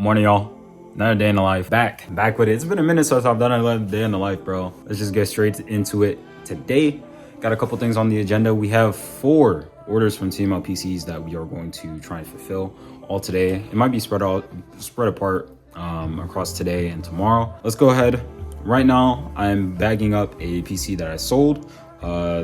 Morning, y'all. Another day in the life. Back with it. It's been a minute since I've done another day in the life, bro. Let's just get straight into it today. Got a couple things on the agenda. We have 4 orders from TML PCs that we are going to try and fulfill all today. It might be spread apart across today and tomorrow. Let's go ahead. Right now, I'm bagging up a PC that I sold.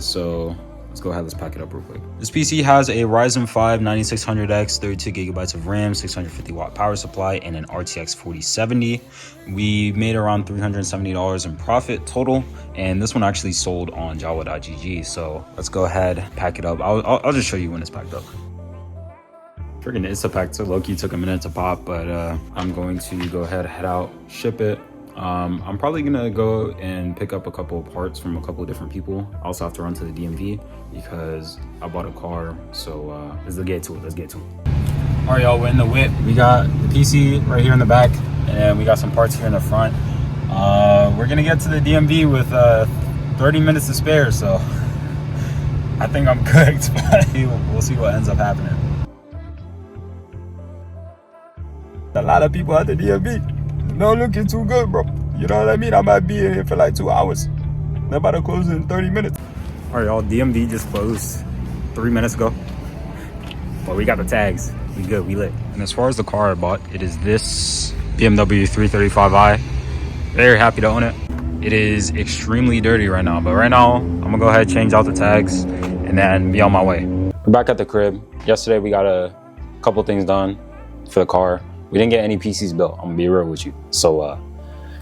So let's go ahead, let's pack it up real quick. This PC has a Ryzen 5 9600X, 32 gigabytes of RAM, 650 watt power supply, and an RTX 4070. We made around $370 in profit total, and this one actually sold on Java.gg. So let's go ahead, pack it up. I'll just show you when it's packed up. Freaking Instapack to low-key took a minute to pop, but I'm going to go ahead, head out, ship it. I'm probably gonna go and pick up a couple of parts from a couple of different people. I also have to run to the DMV because I bought a car. So let's get to it. All right, y'all, we're in the whip. We got the PC right here in the back, and we got some parts here in the front. We're gonna get to the DMV with 30 minutes to spare, so I think I'm cooked, but we'll see what ends up happening. A lot of people at the DMV. Not looking too good, bro. You know what I mean? I might be in here for like 2 hours. They're about to close in 30 minutes. All right, y'all, DMV just closed 3 minutes ago. But we got the tags. We good, we lit. And as far as the car I bought, it is this BMW 335i. Very happy to own it. It is extremely dirty right now, but right now, I'm gonna go ahead, change out the tags, and then be on my way. We're back at the crib. Yesterday, we got a couple things done for the car. We didn't get any PCs built, I'm gonna be real with you. So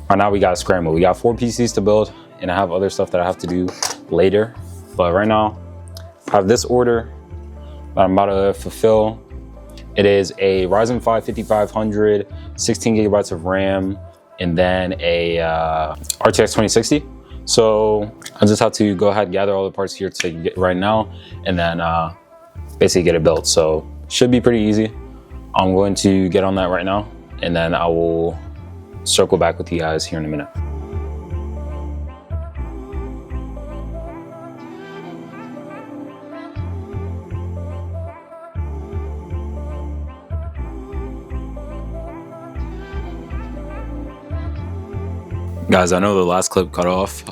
right now we gotta scramble. We got 4 PCs to build, and I have other stuff that I have to do later. But right now, I have this order that I'm about to fulfill. It is a Ryzen 5 5500, 16 gigabytes of RAM, and then a RTX 2060. So I just have to go ahead and gather all the parts here to get right now, and then basically get it built. So should be pretty easy. I'm going to get on that right now, and then I will circle back with you guys here in a minute. Guys, I know the last clip cut off.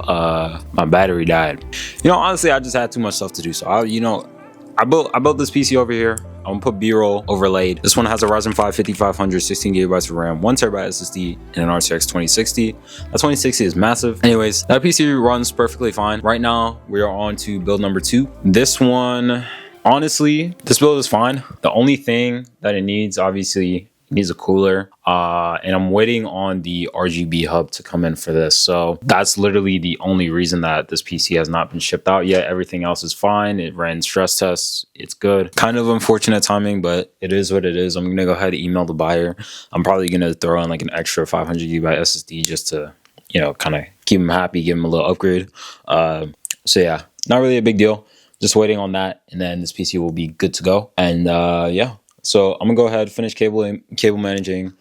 My battery died. You know, honestly, I just had too much stuff to do. So I built this PC over here. I'm gonna put B-roll overlaid. This one has a Ryzen 5 5500, 16 gigabytes of RAM, 1 terabyte SSD, and an RTX 2060. That 2060 is massive. Anyways, that PC runs perfectly fine. Right now, we are on to build number 2. This one, honestly, this build is fine. The only thing that it needs, obviously, it needs a cooler, and I'm waiting on the RGB hub to come in for this. So that's literally the only reason that this PC has not been shipped out yet. Everything else is fine. It ran stress tests. It's good. Kind of unfortunate timing, but it is what it is. I'm going to go ahead and email the buyer. I'm probably going to throw in like an extra 500 gigabyte SSD just to, you know, kind of keep him happy, give him a little upgrade. So yeah, not really a big deal. Just waiting on that, and then this PC will be good to go. And yeah. So I'm gonna go ahead, finish cable managing,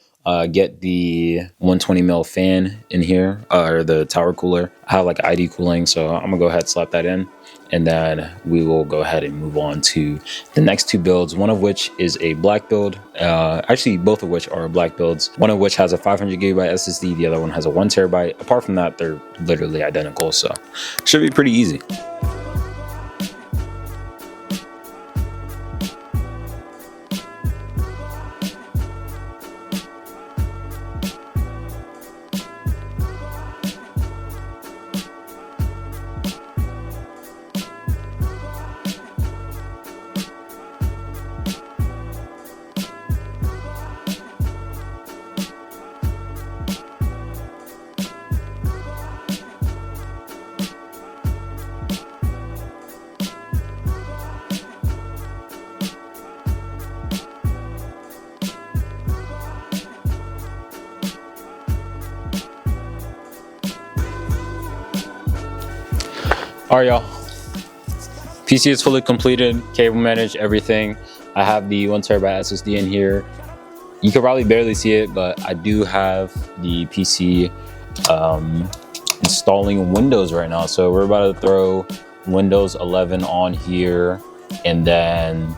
get the 120 mil fan in here, or the tower cooler. I have like ID cooling, so I'm gonna go ahead, slap that in, and then we will go ahead and move on to the next 2 builds, one of which is a black build. Actually, both of which are black builds, one of which has a 500 gigabyte SSD, the other one has a 1 terabyte. Apart from that, they're literally identical, so should be pretty easy. All right, y'all. PC is fully completed, cable managed, everything. I have the 1 terabyte SSD in here. You can probably barely see it, but I do have the PC installing Windows right now. So we're about to throw Windows 11 on here, and then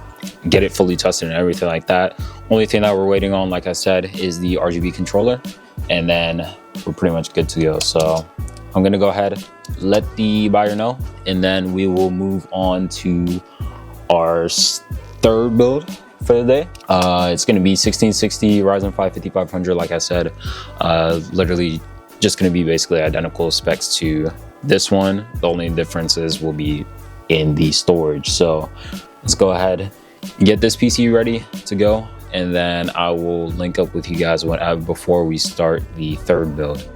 get it fully tested and everything like that. Only thing that we're waiting on, like I said, is the RGB controller, and then we're pretty much good to go. So I'm gonna go ahead, let the buyer know, and then we will move on to our third build for the day. It's gonna be 1660 Ryzen 5 5500, like I said. Literally just gonna be basically identical specs to this one. The only differences will be in the storage. So let's go ahead and get this PC ready to go, and then I will link up with you guys before we start the third build.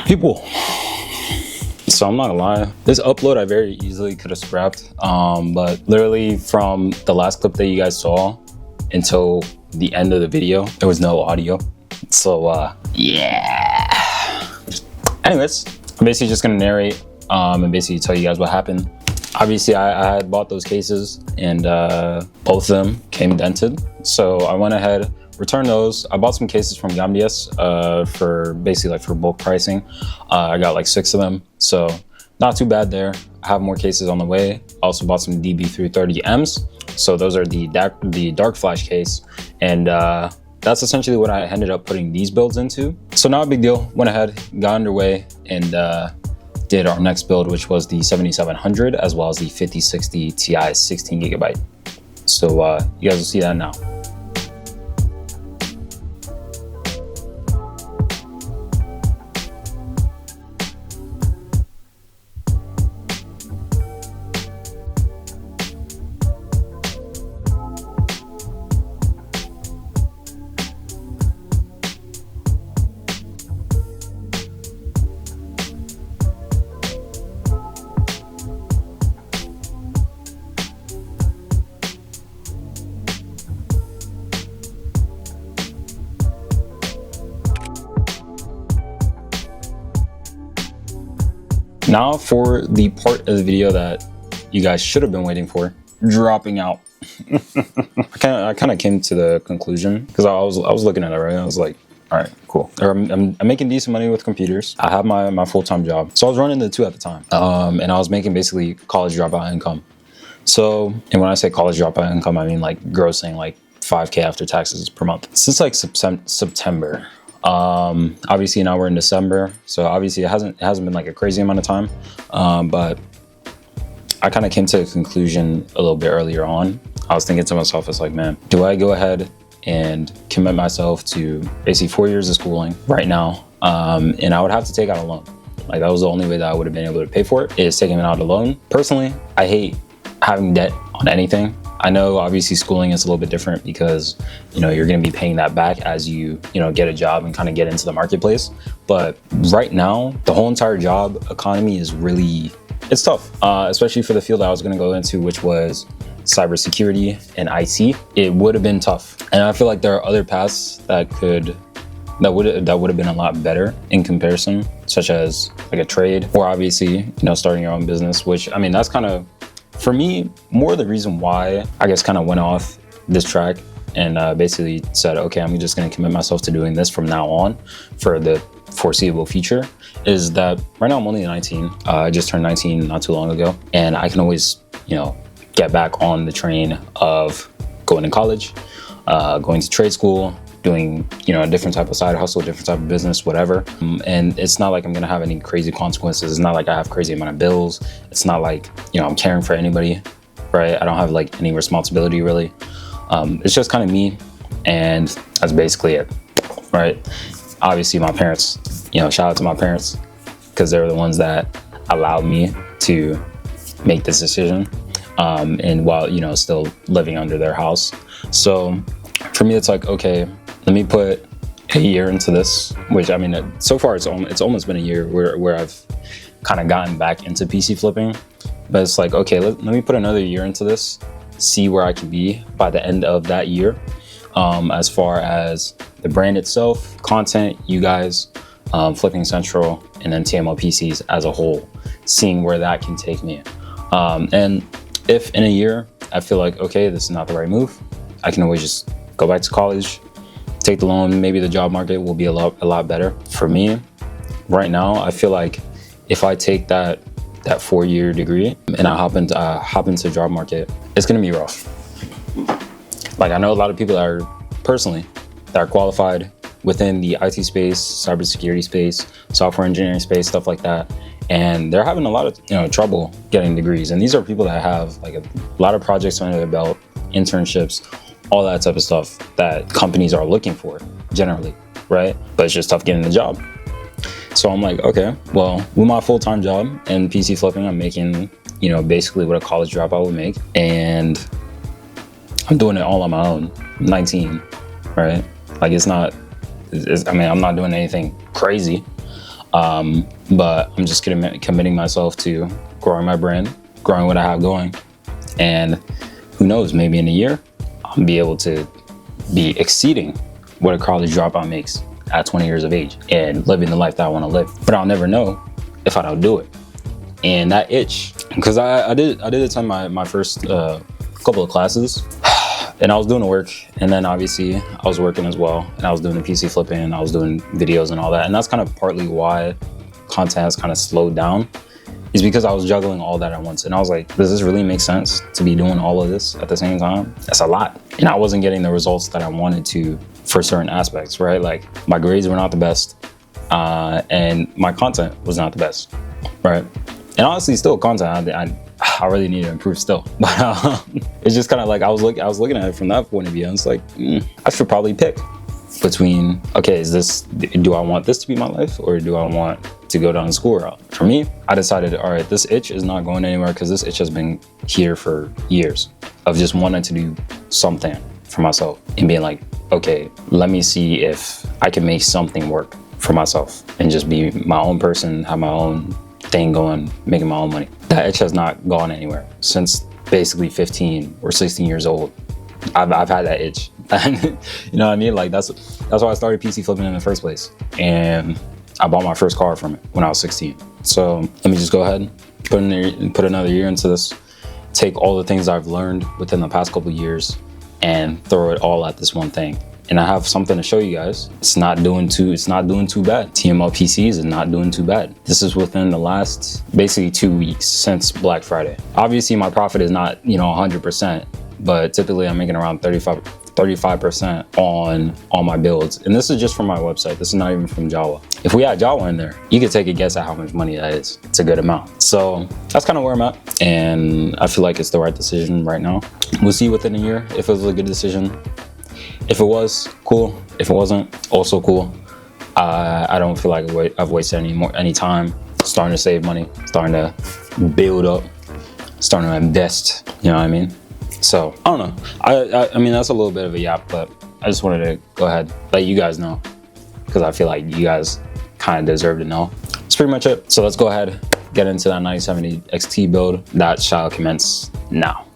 People, so I'm not gonna lie, this upload I very easily could have scrapped, but literally from the last clip that you guys saw until the end of the video, there was no audio. So yeah, anyways, I'm basically just gonna narrate and basically tell you guys what happened. Obviously I had bought those cases, and both of them came dented, so I went ahead, returned those. I bought some cases from Yamdias for basically like for bulk pricing. I got like 6 of them, so not too bad there. I have more cases on the way. I also bought some DB330Ms, so those are the dark flash case, and that's essentially what I ended up putting these builds into. So not a big deal. Went ahead, got underway, and did our next build, which was the 7700 as well as the 5060 Ti 16GB. So you guys will see that now. Now for the part of the video that you guys should have been waiting for, dropping out. I kind of came to the conclusion because I was looking at it, right? I was like, all right, cool. I'm making decent money with computers. I have my full-time job, so I was running the two at the time, and I was making basically college dropout income. So, and when I say college dropout income, I mean like grossing like 5K after taxes per month since like September. Obviously now we're in December, so obviously it hasn't been like a crazy amount of time, but I kind of came to a conclusion a little bit earlier on. I was thinking to myself, it's like, man, do I go ahead and commit myself to basically 4 years of schooling right now, and I would have to take out a loan. Like that was the only way that I would have been able to pay for it, is taking out a loan. Personally, I hate having debt on anything. I know obviously schooling is a little bit different because, you know, you're going to be paying that back as you get a job and kind of get into the marketplace. But right now, the whole entire job economy is really, it's tough, especially for the field I was going to go into, which was cybersecurity and IT. It would have been tough. And I feel like there are other paths that would have been a lot better in comparison, such as like a trade, or obviously, starting your own business, which, I mean, that's kind of, for me, more the reason why I guess kind of went off this track and basically said, okay, I'm just going to commit myself to doing this from now on for the foreseeable future, is that right now I'm only 19. I just turned 19 not too long ago, and I can always, get back on the train of going to college, going to trade school, doing, a different type of side hustle, different type of business, whatever. And it's not like I'm going to have any crazy consequences. It's not like I have crazy amount of bills. It's not like, I'm caring for anybody, right? I don't have like any responsibility really. It's just kind of me, and that's basically it, right? Obviously my parents, shout out to my parents, because they're the ones that allowed me to make this decision. And while, still living under their house. So for me, it's like, okay, let me put a year into this, which, I mean, so far it's almost been a year where I've kind of gotten back into PC flipping, but it's like, okay, let me put another year into this, see where I can be by the end of that year, as far as the brand itself, content, you guys, Flipping Central, and then TMO PCs as a whole, seeing where that can take me. And if in a year I feel like, okay, this is not the right move, I can always just go back to college, take the loan. Maybe the job market will be a lot better for me. Right now, I feel like if I take that 4-year degree and I hop into job market, it's gonna be rough. Like, I know a lot of people that are qualified within the IT space, cybersecurity space, software engineering space, stuff like that, and they're having a lot of trouble getting degrees. And these are people that have like a lot of projects under their belt, internships, all that type of stuff that companies are looking for generally, right? But it's just tough getting the job. So I'm like, okay, well, with my full-time job and PC flipping, I'm making, basically what a college dropout would make. And I'm doing it all on my own. I'm 19, right? Like, I'm not doing anything crazy. But I'm just committing myself to growing my brand, growing what I have going. And who knows, maybe in a year, I'll be able to be exceeding what a college dropout makes at 20 years of age and living the life that I want to live. But I'll never know if I don't do it. And that itch, because I did attend my first couple of classes, and I was doing the work, and then obviously I was working as well, and I was doing the PC flipping, and I was doing videos and all that. And that's kind of partly why content has kind of slowed down, is because I was juggling all that at once. And I was like, does this really make sense to be doing all of this at the same time? That's a lot. And I wasn't getting the results that I wanted to for certain aspects, right? Like, my grades were not the best, and my content was not the best, right? And honestly, still content, I really need to improve still. But it's just kind of like, I was looking at it from that point of view, and it's like, I should probably pick between, okay, do I want this to be my life, or do I want to go down the school route? For me, I decided, all right, this itch is not going anywhere, because this itch has been here for years of just wanting to do something for myself and being like, okay, let me see if I can make something work for myself and just be my own person, have my own thing going, making my own money. That itch has not gone anywhere since basically 15 or 16 years old. I've had that itch. You know what I mean? Like, that's why I started PC flipping in the first place. And I bought my first car from it when I was 16. So let me just go ahead, put another year into this, take all the things I've learned within the past couple of years and throw it all at this one thing. And I have something to show you guys. It's not doing too bad. TMO PCs is not doing too bad. This is within the last basically 2 weeks since Black Friday. Obviously my profit is not, 100%, but typically I'm making around 35% on my builds. And this is just from my website. This is not even from Java. If we had Java in there, you could take a guess at how much money that is. It's a good amount. So that's kind of where I'm at. And I feel like it's the right decision right now. We'll see within a year if it was a good decision. If it was, cool. If it wasn't, also cool. I don't feel like I've wasted any time starting to save money, starting to build up, starting to invest, you know what I mean? So, I don't know. I mean, that's a little bit of a yap, but I just wanted to go ahead, let you guys know, because I feel like you guys kind of deserve to know. That's pretty much it. So let's go ahead, get into that 9070 XT build. That shall commence now.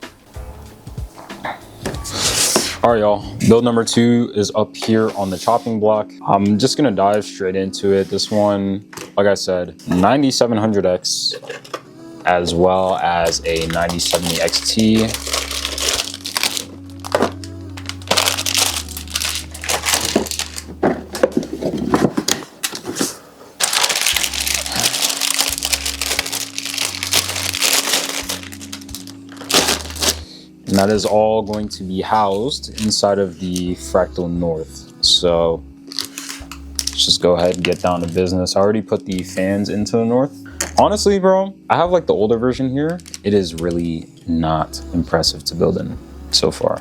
All right, y'all, build number 2 is up here on the chopping block. I'm just gonna dive straight into it. This one, like I said, 9700X, as well as a 9070 XT. And that is all going to be housed inside of the Fractal North. So let's just go ahead and get down to business. I already put the fans into the North. Honestly, bro, I have like the older version here. It is really not impressive to build in so far.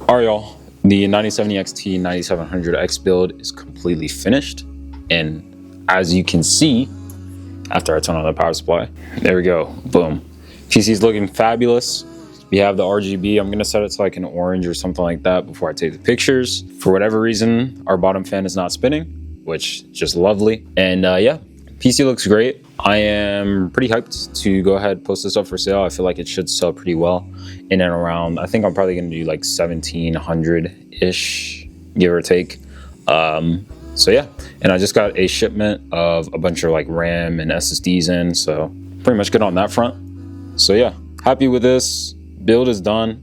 All right, y'all, the 9070 XT 9700X build is completely finished. And as you can see, after I turn on the power supply, there we go, boom. PC's looking fabulous. We have the RGB. I'm gonna set it to like an orange or something like that before I take the pictures. For whatever reason, our bottom fan is not spinning, which is just lovely. And yeah, PC looks great. I am pretty hyped to go ahead and post this up for sale. I feel like it should sell pretty well in and around, I think I'm probably gonna do like 1,700-ish, give or take. So yeah, and I just got a shipment of a bunch of like RAM and SSDs in, so pretty much good on that front. So yeah, happy with this. Build is done.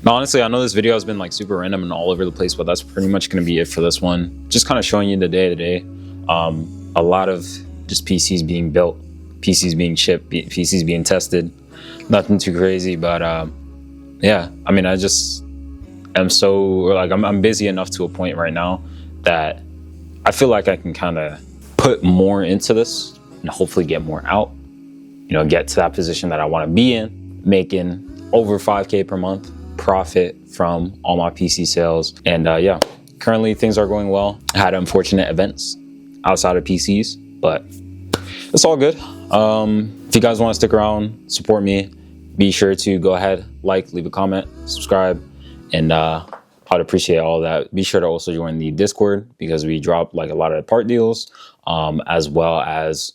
Now, honestly, I know this video has been like super random and all over the place, but that's pretty much going to be it for this one. Just kind of showing you the day-to-day. A lot of just PCs being built, PCs being shipped, PCs being tested. Nothing too crazy, but yeah, I mean, I just am so, like, I'm busy enough to a point right now that I feel like I can kind of put more into this and hopefully get more out, you know, get to that position that I want to be in, making over 5K per month profit from all my PC sales. And yeah, currently things are going well. I had unfortunate events outside of PCs, but it's all good. If you guys want to stick around, support me, be sure to go ahead, like, leave a comment, subscribe, and I'd appreciate all that. Be sure to also join the Discord because we drop like a lot of part deals, as well as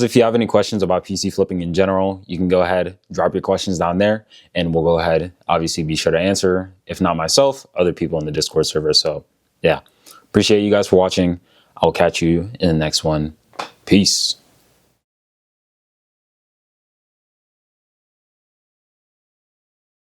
if you have any questions about PC flipping in general, you can go ahead, drop your questions down there, and we'll go ahead, obviously be sure to answer, if not myself, other people in the Discord server. So yeah, appreciate you guys for watching. I'll catch you in the next one. Peace.